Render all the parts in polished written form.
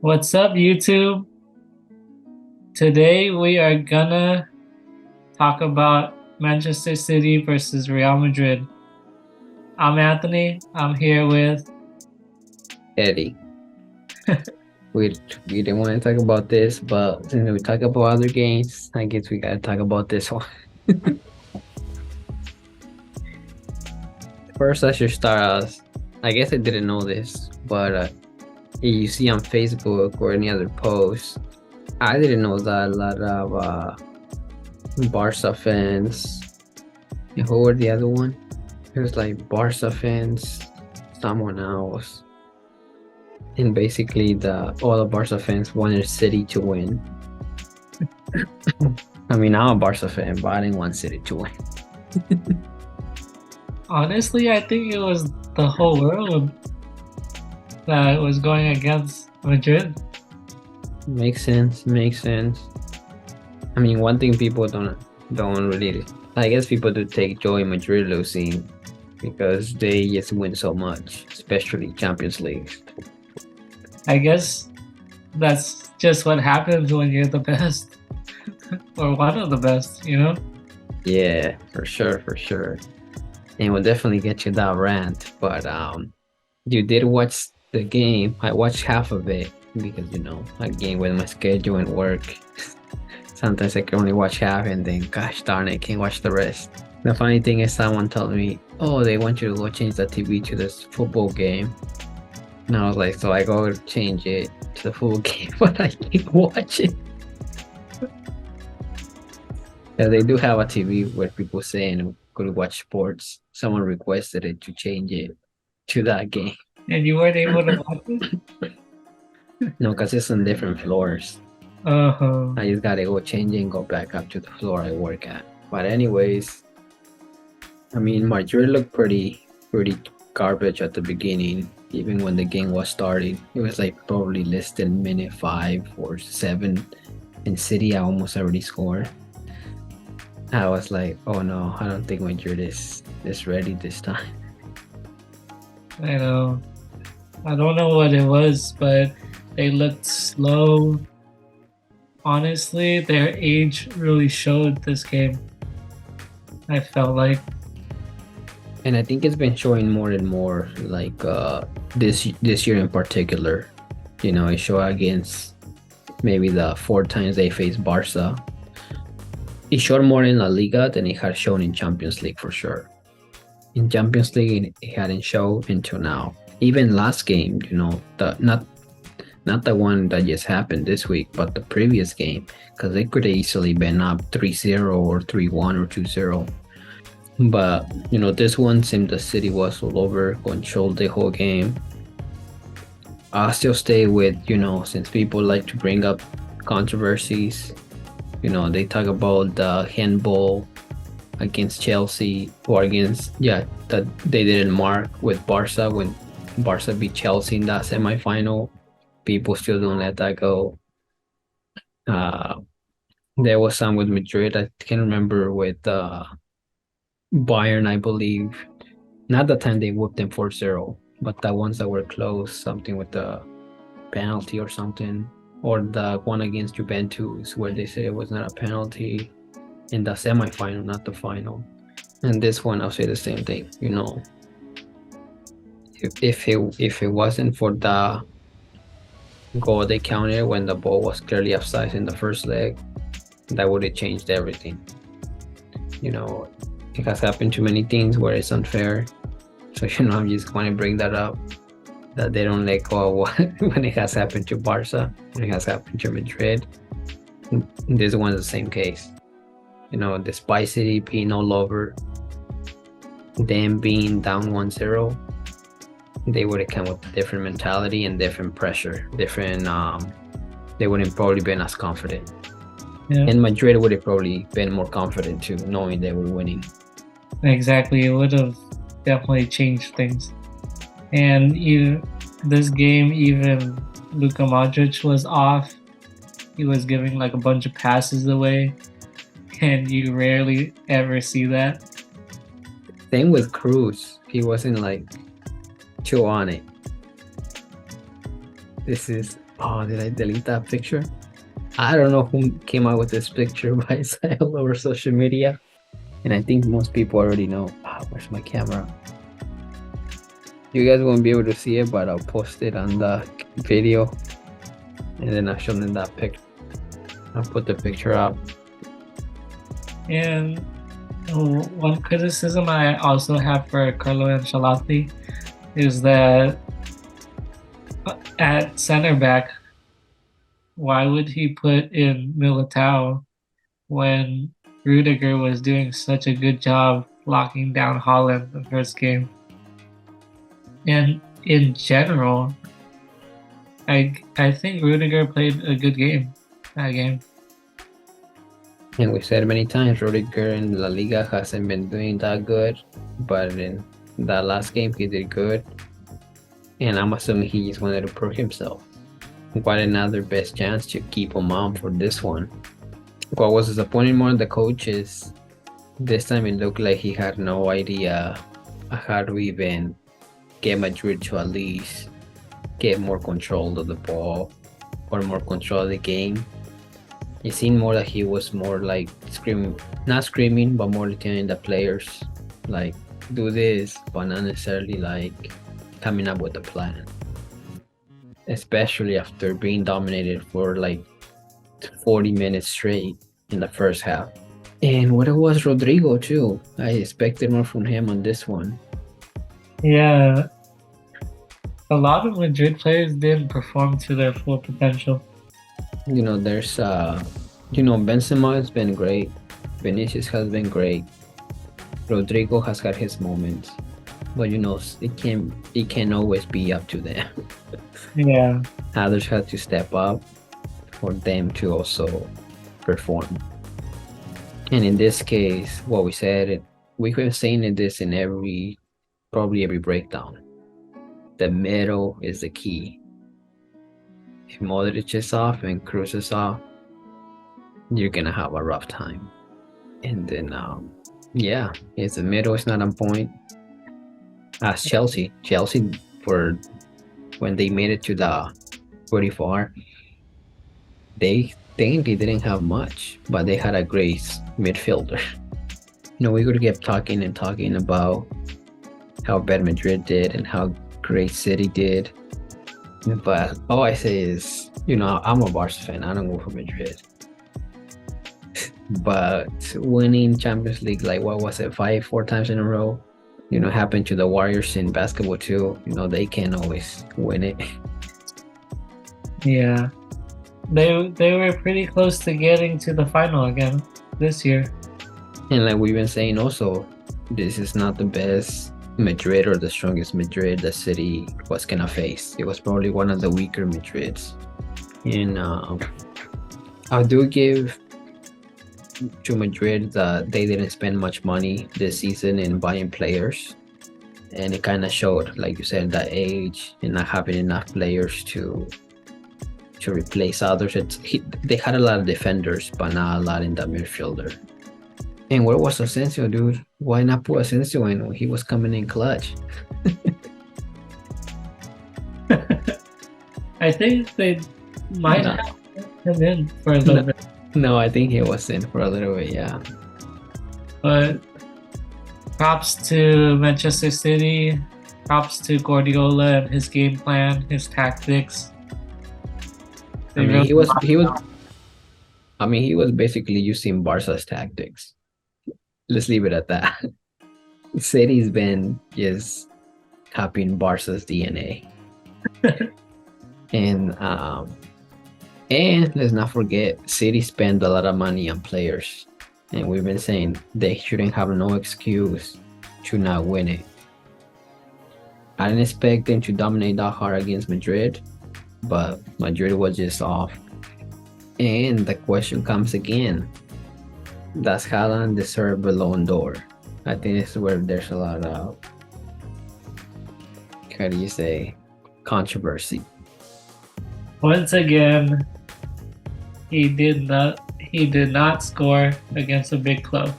What's up, YouTube? Today we are gonna talk about Manchester City versus Real Madrid. I'm Anthony. I'm here with. Eddie. We we didn't want to talk about this, but since we talk about other games, I guess we gotta talk about this one. First, I should start us. I guess I didn't know this, but you see on Facebook or any other post, I didn't know that a lot of Barca fans. And who were the other one? It was like Barca fans, someone else, and basically all the Barca fans wanted City to win. I mean, I'm a Barca fan, but I didn't want City to win. Honestly, I think it was the whole world that was going against Madrid. Makes sense. Makes sense. I mean, one thing people don't really. I guess people do take joy in Madrid losing because they just win so much, especially Champions League. I guess that's just what happens when you're the best or one of the best, you know? Yeah, for sure, for sure. And we'll definitely get you that rant. But you did watch the game. I watched half of it because again with my schedule and work, sometimes I can only watch half, and then gosh darn it, can't watch the rest. The funny thing is, someone told me, "Oh, they want you to go change the TV to this football game." And I was like, so I go change it to the full game, but I keep watching. Yeah, they do have a TV where people saying could watch sports. Someone requested it to change it to that game. And you weren't able to watch it? No, because it's on different floors. Uh-huh. I just gotta go change it and go back up to the floor I work at. But anyways, I mean, Madrid looked pretty garbage at the beginning. Even when the game was starting, it was like probably less than minute 5 or 7, and City almost already scored. I was like, oh no, I don't think Madrid is ready this time. I know. I don't know what it was, but they looked slow. Honestly, their age really showed this game. I felt like. And I think it's been showing more and more, like this year in particular. It showed against maybe the 4 times they faced Barca. It showed more in La Liga than it had shown in Champions League for sure. In Champions League, it hadn't shown until now. Even last game, the not the one that just happened this week, but the previous game, because they could have easily been up 3-0 or 3-1 or 2-0. But this one seemed the City was all over, controlled the whole game. I'll still stay with, since people like to bring up controversies, they talk about the handball against Chelsea, or that they didn't mark with Barca when Barca beat Chelsea in that semifinal. People still don't let that go. There was some with Madrid. I can't remember with Bayern, I believe. Not the time they whooped them 4-0, but the ones that were close, something with the penalty or something, or the one against Juventus where they said it was not a penalty in the semifinal, not the final. And this one, I'll say the same thing. If it wasn't for the goal they counted when the ball was clearly offside in the first leg, that would have changed everything. It has happened to many things where it's unfair. So I'm just going to bring that up, that they don't let go of when it has happened to Barca, when it has happened to Madrid. This one's the same case. Despite City being all over, them being down 1-0, they would have come with a different mentality and different pressure, they wouldn't probably been as confident. Yeah. And Madrid would have probably been more confident too, knowing they were winning. Exactly, it would have definitely changed things. And this game, even Luka Modric was off. He was giving like a bunch of passes away, and you rarely ever see that. Same with Cruz. He wasn't like too on it. This is Oh, did I delete that picture? I don't know who came out with this picture, but it's all over social media. And I think most people already know. Where's my camera? You guys won't be able to see it, but I'll post it on the video. And then I'll show them that picture. I'll put the picture up. And one criticism I also have for Carlo Ancelotti is that at center back, why would he put in Militao when Rudiger was doing such a good job locking down Holland the first game? And in general, I think Rudiger played a good game that game. And we said many times, Rudiger in La Liga hasn't been doing that good, but in that last game he did good. And I'm assuming he just wanted to prove himself. What another best chance to keep him on for this one. What was disappointing more the coach is this time it looked like he had no idea how to even get Madrid to at least get more control of the ball or more control of the game. It seemed more that he was more like not screaming, but more telling the players like do this, but not necessarily like coming up with a plan. Especially after being dominated for like 40 minutes straight in the first half. And what it was Rodrigo too. I expected more from him on this one. Yeah, a lot of Madrid players didn't perform to their full potential. There's Benzema has been great. Vinicius has been great. Rodrigo has got his moments, but it can't always be up to them. Yeah, Others have to step up for them to also perform. And in this case, what we said, we've been saying this in probably every breakdown. The middle is the key. If Modric is off and Cruz is off, you're gonna have a rough time. And then, if the middle is not on point, as Chelsea for when they made it to the 44, they technically didn't have much, but they had a great midfielder. We could keep talking about how bad Madrid did and how great City did. But all I say is, I'm a Barca fan. I don't go for Madrid. But winning Champions League, like what was it, 4 times in a row? Happened to the Warriors in basketball too. They can't always win it. yeah. They were pretty close to getting to the final again this year. And like we've been saying also, this is not the best Madrid or the strongest Madrid the City was gonna face. It was probably one of the weaker Madrids. And I do give to Madrid that they didn't spend much money this season in buying players, and it kind of showed, like you said, the age and not having enough players to replace others. They had a lot of defenders, but not a lot in the midfielder. And where was Asensio, dude? Why not put Asensio in when he was coming in clutch? I think they might have him in for a little bit. No, I think he was in for a little bit, yeah. But props to Manchester City, props to Guardiola and his game plan, his tactics. He was basically using Barca's tactics. Let's leave it at that. City's been just copying Barca's DNA. And let's not forget, City spent a lot of money on players. And we've been saying they shouldn't have no excuse to not win it. I didn't expect them to dominate that hard against Madrid, but Madrid was just off. And the question comes again, does Haaland deserve Ballon d'Or? I think this is where there's a lot of, controversy. Once again, he did not score against a big club.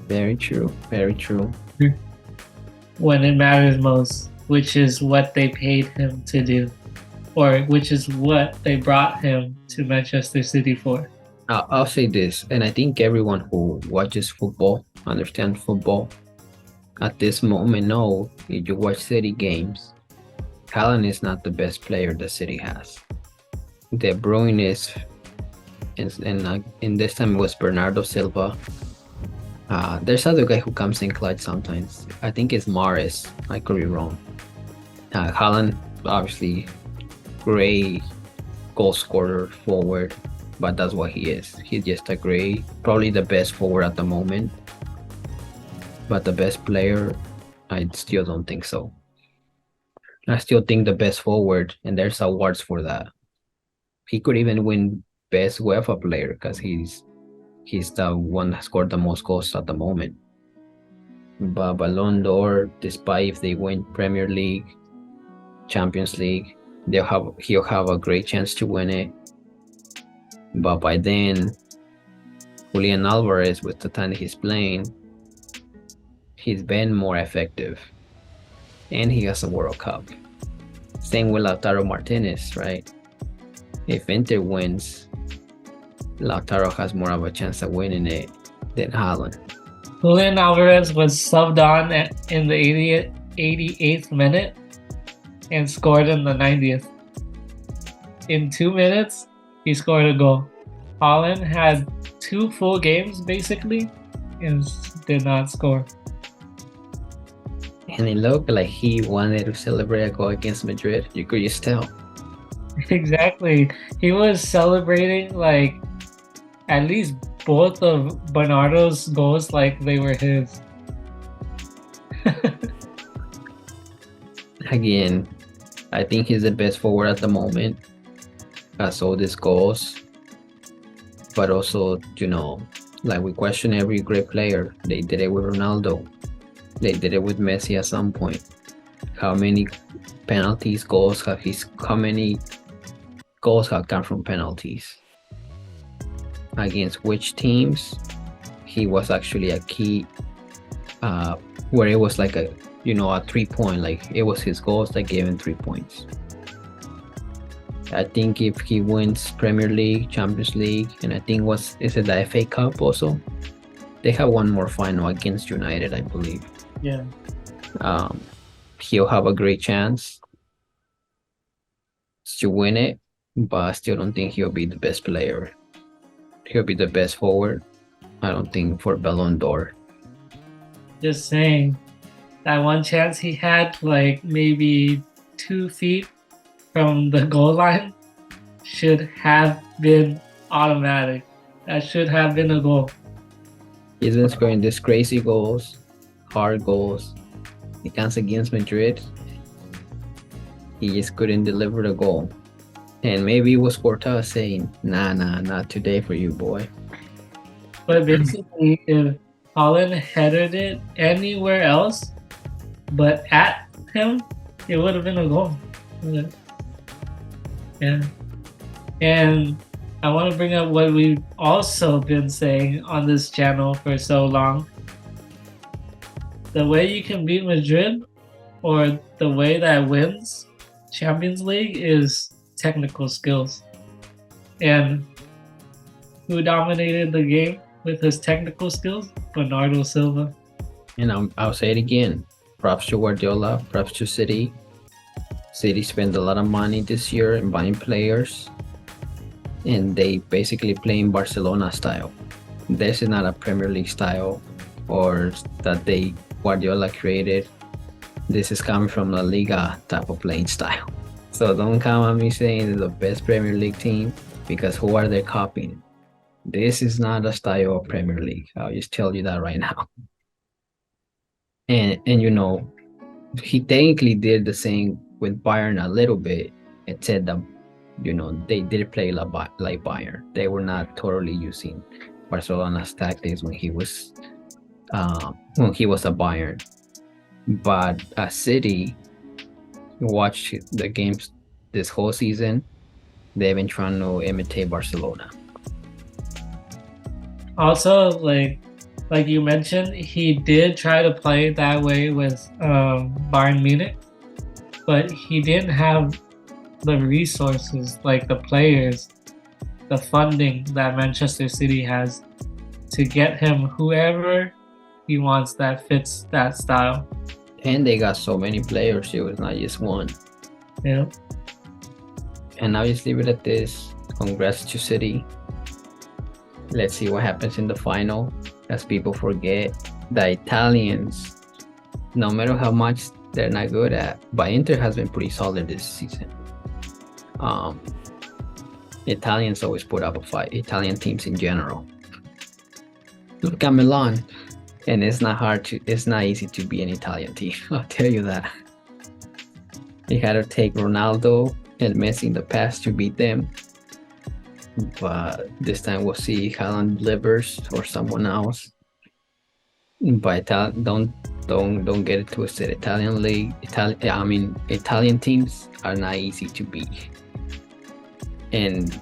Very true. When it matters most, which is what they paid him to do. or which is what they brought him to Manchester City for. I'll say this, and I think everyone who watches football, understands football, at this moment know if you watch City games, Haaland is not the best player the City has. De Bruyne is, and in this time it was Bernardo Silva. There's other guy who comes in clutch sometimes. I think it's Maris. I could be wrong. Haaland, obviously, great goal scorer forward, but that's what he is. He's just a great, probably the best forward at the moment. But the best player, I still don't think so. I still think the best forward, and there's awards for that. He could even win best UEFA player because he's the one that scored the most goals at the moment. But Ballon d'Or, despite if they win Premier League, Champions League, he'll have a great chance to win it. But by then, Julian Alvarez, with the time he's playing, he's been more effective, and he has a World Cup. Same with Lautaro Martinez, right? If Inter wins, Lautaro has more of a chance of winning it than Haaland. Julian Alvarez was subbed on in the 88th minute and scored in the 90th. In 2 minutes, he scored a goal. Haaland had 2 full games basically and did not score. And it looked like he wanted to celebrate a goal against Madrid. You could just tell. Exactly. He was celebrating like at least both of Bernardo's goals like they were his. Again, I think he's the best forward at the moment. As all this goes. But also, like we question every great player. They did it with Ronaldo. They did it with Messi at some point. How many goals have come from penalties? Against which teams? He was actually a key, where it was like a 3-point, like it was his goals that gave him 3 points. I think if he wins Premier League, Champions League, and I think is it the FA Cup also? They have one more final against United, I believe. Yeah. He'll have a great chance to win it, but I still don't think he'll be the best player. He'll be the best forward. I don't think for Ballon d'Or. Just saying, that one chance he had, like maybe 2 feet from the goal line, should have been automatic. That should have been a goal. He's been scoring these crazy goals, hard goals. He comes against Madrid. He just couldn't deliver the goal. And maybe it was Courtois saying, nah, not today for you, boy. But basically, if Haaland headed it anywhere else but at him, it would have been a goal. Yeah. And I want to bring up what we've also been saying on this channel for so long. The way you can beat Madrid, or the way that wins Champions League, is technical skills. And who dominated the game with his technical skills? Bernardo Silva. And I'll say it again. Props to Guardiola, props to City. City spent a lot of money this year in buying players, and they basically play in Barcelona style. This is not a Premier League style or that Guardiola created. This is coming from La Liga type of playing style. So don't come at me saying it's the best Premier League team, because who are they copying? This is not a style of Premier League. I'll just tell you that right now. And he technically did the same with Bayern a little bit. It said that they did play like Bayern. They were not totally using Barcelona's tactics when he was a Bayern. But at City, watch the games this whole season, they've been trying to imitate Barcelona. Also, like you mentioned, he did try to play that way with Bayern Munich, but he didn't have the resources, like the players, the funding that Manchester City has to get him whoever he wants that fits that style. And they got so many players, it was not just one. Yeah. And I'll just leave it at this. Congrats to City. Let's see what happens in the final. As people forget, the Italians, no matter how much they're not good at, but Inter has been pretty solid this season. Italians always put up a fight. Italian teams in general. Look at Milan, and it's not easy to be an Italian team. I'll tell you that. You had to take Ronaldo and Messi in the past to beat them. But this time we'll see Haaland delivers or someone else. But don't get it twisted. Italian teams are not easy to beat, and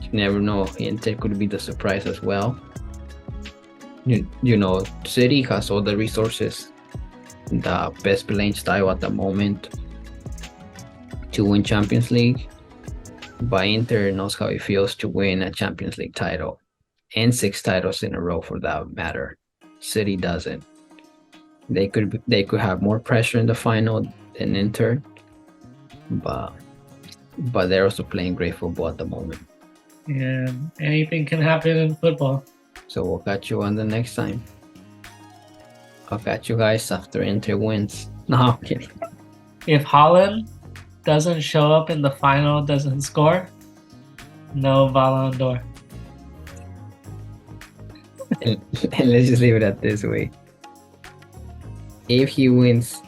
you never know. Inter could be the surprise as well. You know, City has all the resources, the best playing style at the moment to win Champions League. But Inter knows how it feels to win a Champions League title, and 6 titles in a row for that matter. City doesn't. They could have more pressure in the final than Inter, but they're also playing great football at the moment. Yeah, anything can happen in football. So we'll catch you on the next time. I'll catch you guys after Inter wins. No, I'm kidding. If Haaland doesn't show up in the final, doesn't score, no Ballon d'Or. And let's just leave it at this way. If he wins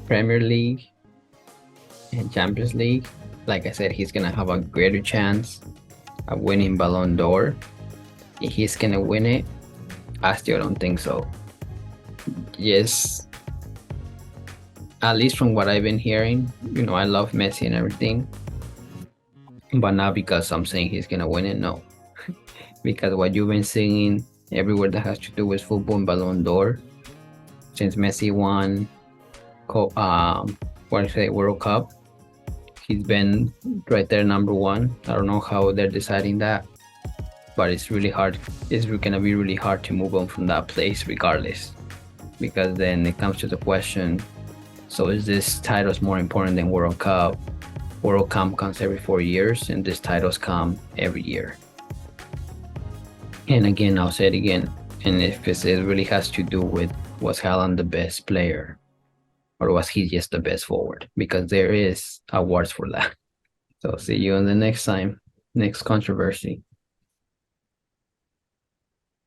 Premier League and Champions League, like I said, he's gonna have a greater chance of winning Ballon d'Or. If he's gonna win it, I still don't think so. Yes, at least from what I've been hearing, I love Messi and everything, but not because I'm saying he's gonna win it. No, because what you've been seeing everywhere that has to do with football and Ballon d'Or, since Messi won World Cup, he's been right there number 1. I don't know how they're deciding that, but it's really hard. It's gonna be really hard to move on from that place regardless, because then it comes to the question, so is this titles more important than World Cup? World Cup comes every 4 years, and these titles come every year. And again, I'll say it again, and if it really has to do with, was Haaland the best player, or was he just the best forward? Because there is awards for that. So see you on the next time, next controversy.